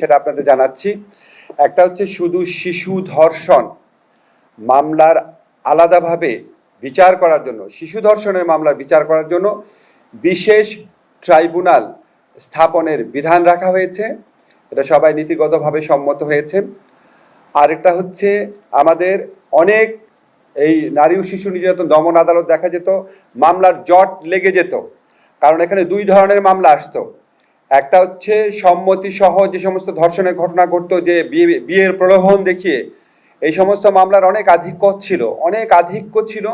সেটা আপনাদের জানাচ্ছি। একটা হচ্ছে শুধু শিশু ধর্ষণ মামলার আলাদাভাবে বিচার করার জন্য, শিশু ধর্ষণের মামলার বিচার করার জন্য বিশেষ ট্রাইব্যুনাল স্থাপনের বিধান রাখা হয়েছে। এটা সবাই নীতিগতভাবে সম্মত হয়েছে। আরেকটা হচ্ছে আমাদের অনেক এই নারী ও শিশু নির্যাতন দমন আদালত দেখা যেত মামলার জট লেগে যেত, কারণ এখানে দুই ধরনের মামলা আসতো। একটা হচ্ছে সম্মতি সহ যে সমস্ত ধর্ষণের ঘটনা ঘটতো, যে বিয়ের প্রলোভন দেখিয়ে, এই সমস্ত মামলার অনেক আধিক্য ছিল,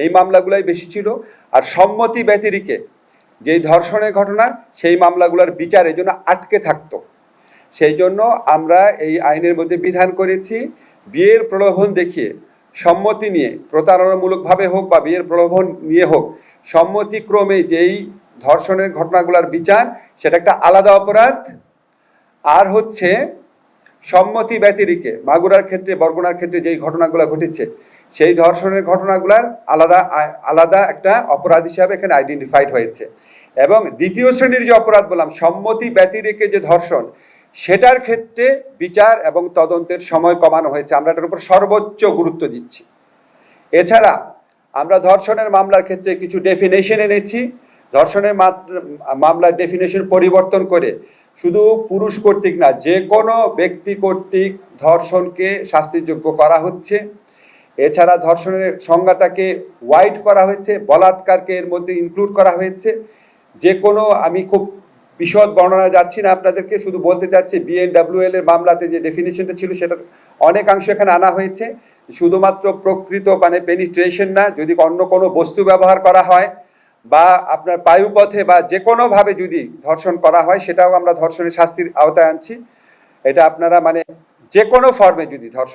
এই মামলাগুলাই বেশি ছিল। আর সম্মতি ব্যতিরেকে যেই ধর্ষণের ঘটনা, সেই মামলাগুলোর বিচারের জন্য আটকে থাকতো। সেই জন্য আমরা এই আইনের মধ্যে বিধান করেছি, বিয়ের প্রলোভন দেখিয়ে সম্মতি নিয়ে, প্রতারণামূলকভাবে হোক বা বিয়ের প্রলোভন নিয়ে হোক, সম্মতিক্রমে যেই ধর্ষণের ঘটনাগুলোর বিচার, সেটা একটা আলাদা অপরাধ। আর হচ্ছে সম্মতি ব্যতিরেকে মাগুরার ক্ষেত্রে, বরগুনার ক্ষেত্রে যেই ঘটনাগুলো ঘটেছে, সেই ধর্ষণের ঘটনাগুলার আলাদা একটা অপরাধ হিসাবে এখানে আইডেন্টিফাইড হয়েছে। এবং দ্বিতীয় শ্রেণীর যে অপরাধ বললাম, সম্মতি ব্যতিরেকে যে ধর্ষণ, সেটার ক্ষেত্রে বিচার এবং তদন্তের সময় কমানো হয়েছে। আমরা এটার উপর সর্বোচ্চ গুরুত্ব দিচ্ছি। এছাড়া আমরা ধর্ষণের মামলার ক্ষেত্রে কিছু ডেফিনেশন এনেছি। ধর্ষণের মামলার ডেফিনেশন পরিবর্তন করে শুধু পুরুষ কর্তৃক না, যে কোনো ব্যক্তি কর্তৃক ধর্ষণকে শাস্তিযোগ্য করা হচ্ছে। এছাড়া ধর্ষণের সংজ্ঞাটাকে ওয়াইড করা হয়েছে, বলাৎকারকে এর মধ্যে ইনক্লুড করা হয়েছে। যে কোনো, আমি খুব বিশদ বর্ণনা যাচ্ছি না আপনাদেরকে, শুধু বলতে চাচ্ছি বিএনডব্লিউএল এর মামলাতে যে ডেফিনেশনটা ছিল, সেটা অনেকাংশ এখানে আনা হয়েছে। শুধুমাত্র প্রকৃত মানে পেনিট্রেশন না, যদি অন্য কোনো বস্তু ব্যবহার করা হয় বা আপনার বায়ুপথে বা যে কোনোভাবে যদি ধর্ষণ করা হয়, সেটাও আমরা ধর্ষণের শাস্তির আওতায় আনছি। এটা আপনারা মানে যে কোনো ফর্মে যদি ধর্ষণ